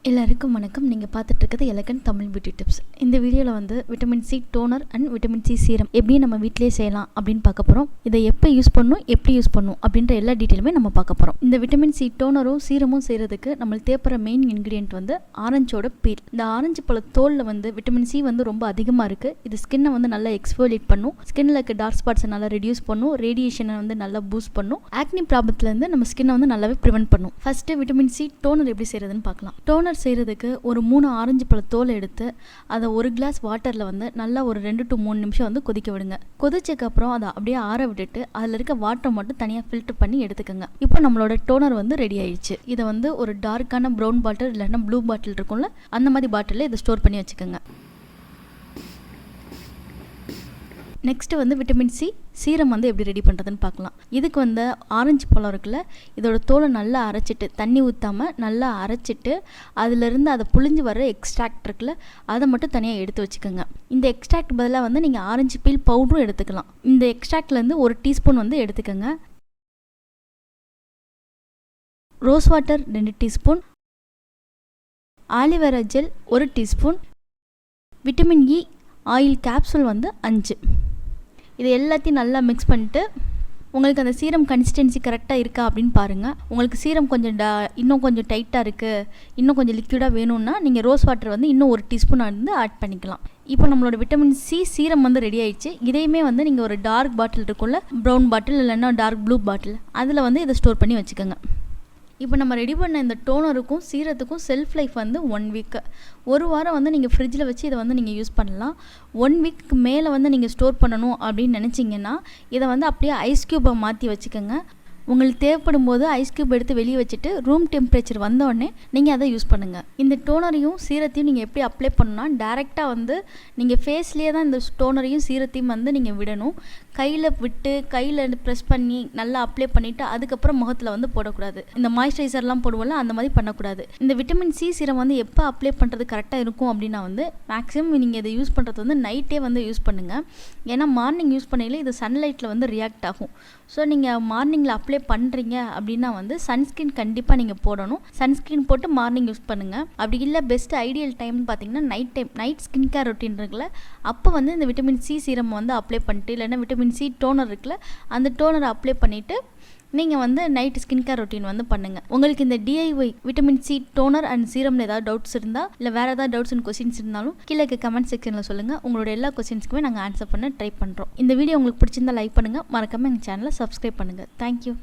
எல்லாருக்கும் வணக்கம். நீங்கள் பார்த்துட்டு இருக்கிறது எலகண்ட் தமிழ் பியூட்டி டிப்ஸ். இந்த வீடியோவில் வந்து vitamin C toner and vitamin C serum எப்படி நம்ம வீட்டிலேயே செய்யலாம் அப்படின்னு பார்க்க போகிறோம். இதை எப்போ யூஸ் பண்ணணும், எப்படி யூஸ் பண்ணணும் அப்படின்ற எல்லா டீட்டெயிலுமே நம்ம பார்க்க போகிறோம். இந்த விட்டமின் சி டோனரும் சீரமும் செய்கிறதுக்கு நம்மளுக்கு தேவைப்படுற மெயின் இன்க்ரீடியன்ட் வந்து ஆரஞ்சோட பீல். இந்த ஆரஞ்சு பழ தோலில் வந்து விட்டமின் சி வந்து ரொம்ப அதிகமாக இருக்குது. இது ஸ்கின்னை வந்து நல்லா எக்ஸ்ஃபோலியேட் பண்ணும், ஸ்கின்னில் இருக்க டார்க் ஸ்பாட்ஸை நல்லா ரெடியூஸ் பண்ணும், ரேடியேஷனை வந்து நல்லா பூஸ்ட் பண்ணும், ஆக்னி ப்ராப்ளத்துலேருந்து நம்ம ஸ்கின்னை வந்து நல்லாவே ப்ரிவென்ட் பண்ணும். ஃபஸ்ட்டு விட்டமின் சி டோனர் எப்படி செய்கிறதுன்னு பார்க்கலாம். டோனர் செய்கிறதுக்கு ஒரு 3 ஆரஞ்சு பழ தோலை எடுத்து அதை ஒரு கிளாஸ் வாட்டரில் வந்து நல்லா ஒரு 2 to 3 நிமிஷம் வந்து கொதிக்க விடுங்க. கொதிச்சதுக்கப்புறம் அதை அப்படியே ஆற விட்டுட்டு அதில் இருக்க வாட்டர் மட்டும் தனியாக ஃபில்டர் பண்ணி எடுத்துக்கோங்க. இப்போ நம்மளோட டோனர் வந்து ரெடி ஆயிடுச்சு. இதை வந்து ஒரு டார்க்கான ப்ரௌன் பாட்டில் இல்லைன்னா ப்ளூ பாட்டில் இருக்கும்ல, அந்த மாதிரி பாட்டிலில் இதை ஸ்டோர் பண்ணி வச்சுக்கோங்க. நெக்ஸ்ட்டு வந்து விட்டமின் சி சீரம் வந்து எப்படி ரெடி பண்ணுறதுன்னு பார்க்கலாம். இதுக்கு வந்து ஆரஞ்சு பழம் இருக்குல்ல, இதோட தோலை நல்லா அரைச்சிட்டு, தண்ணி ஊற்றாமல் நல்லா அரைச்சிட்டு அதிலிருந்து அதை புழிஞ்சு வர எக்ஸ்ட்ராக்ட் இருக்குல்ல, அதை மட்டும் தனியாக எடுத்து வச்சுக்கோங்க. இந்த எக்ஸ்ட்ராக்ட் பதிலாக வந்து நீங்கள் ஆரஞ்சு பீல் பவுடரும் எடுத்துக்கலாம். இந்த எக்ஸ்ட்ராக்ட்லேருந்து 1 டீஸ்பூன் வந்து எடுத்துக்கோங்க. Rose water 2 teaspoon, aloe vera gel 1 teaspoon, vitamin E oil capsule வந்து 5. இது எல்லாத்தையும் நல்லா மிக்ஸ் பண்ணிட்டு உங்களுக்கு அந்த சீரம் கன்சிஸ்டன்சி கரெக்டாக இருக்கா அப்படின்னு பாருங்கள். உங்களுக்கு சீரம் கொஞ்சம் இன்னும் கொஞ்சம் டைட்டாக இருக்குது, இன்னும் கொஞ்சம் லிக்விடாக வேணும்னா நீங்கள் ரோஸ் வாட்டர் வந்து இன்னும் 1 டீஸ்பூன் வந்து ஆட் பண்ணிக்கலாம். இப்போ நம்மளோட விட்டமின் சி சீரம் வந்து ரெடி ஆயிடுச்சு. இதையுமே வந்து நீங்கள் ஒரு டார்க் பாட்டில் இருக்கும்ல, ப்ரௌன் பாட்டில் இல்லைன்னா டார்க் ப்ளூ பாட்டில், அதில் வந்து இதை ஸ்டோர் பண்ணி வச்சுக்கோங்க. இப்போ நம்ம ரெடி பண்ண இந்த டோனருக்கும் சீரத்துக்கும் செல்ஃப் லைஃப் வந்து 1 வீக்கு. ஒரு வாரம் வந்து நீங்கள் ஃப்ரிட்ஜில் வச்சு இதை வந்து நீங்கள் யூஸ் பண்ணலாம். 1 வீக்கு மேலே வந்து நீங்கள் ஸ்டோர் பண்ணணும் அப்படின்னு நினச்சிங்கன்னா இதை வந்து அப்படியே ஐஸ் க்யூப்பை மாற்றி வச்சுக்கோங்க. உங்களுக்கு தேவைப்படும் போது ஐஸ் க்யூப் எடுத்து வெளியே வச்சுட்டு ரூம் டெம்பரேச்சர் வந்தோடனே நீங்கள் அதை யூஸ் பண்ணுங்கள். இந்த டோனரையும் சீரத்தையும் நீங்கள் எப்படி அப்ளை பண்ணணும்னா, டேரெக்டாக வந்து நீங்கள் ஃபேஸ்லேயே தான் இந்த டோனரையும் சீரத்தையும் வந்து நீங்கள் விடணும். கையில் விட்டு கையில் ப்ரெஸ் பண்ணி நல்லா அப்ளை பண்ணிவிட்டு அதுக்கப்புறம் முகத்தில் வந்து போடக்கூடாது. இந்த மாய்ஸ்சரைசர்லாம் போடுவோம்ல, அந்த மாதிரி பண்ணக்கூடாது. இந்த விட்டமின் சி சீரம் வந்து எப்போ அப்ளை பண்ணுறது கரெக்டாக இருக்கும் அப்படின்னா வந்து மேக்ஸிமம் நீங்கள் இதை யூஸ் பண்ணுறது வந்து நைட்டே வந்து யூஸ் பண்ணுங்கள். ஏன்னா மார்னிங் யூஸ் பண்ணையில் இது சன்லைட்டில் வந்து ரியாக்ட் ஆகும். ஸோ நீங்கள் மார்னிங்கில் அப்ளை பண்ணுறீங்க அப்படின்னா வந்து சன்ஸ்க்ரீன் கண்டிப்பாக நீங்கள் போடணும். சன்ஸ்க்ரீன் போட்டு மார்னிங் யூஸ் பண்ணுங்கள். அப்படி இல்லை பெஸ்ட் ஐடியல் டைம்னு பார்த்தீங்கன்னா நைட் ஸ்கின் கேர் ரொட்டீன் இருக்குல்ல, அப்போ வந்து இந்த விட்டமின் சி சீரம் வந்து அப்ளை பண்ணிட்டு இல்லைன்னா விட்டமின் சி டோனர் இருக்குல்ல, அந்த டோனரை அப்ளை பண்ணிவிட்டு நீங்கள் வந்து நைட் ஸ்கின் கேர் ரொட்டீன் வந்து பண்ணுங்கள். உங்களுக்கு இந்த DIY vitamin C toner and சீரமில் ஏதாவது டவுட்ஸ் இருந்தால் இல்லை வேறு ஏதாவது டவுட்ஸ் அண்ட் கொஸ்டின்ஸ் இருந்தாலும் கீழே கமெண்ட் செக்ஷனில் சொல்லுங்கள். உங்களோட எல்லா கொஸ்டின்ஸ்க்குமே நாங்கள் ஆன்சர் பண்ண ட்ரை பண்ணுறோம். இந்த வீடியோ உங்களுக்கு பிடிச்சிருந்தால் லைக் பண்ணுங்கள், மறக்காமல் எங்கள் சேனலை சப்ஸ்கிரைப் பண்ணுங்கள். தேங்க்யூ.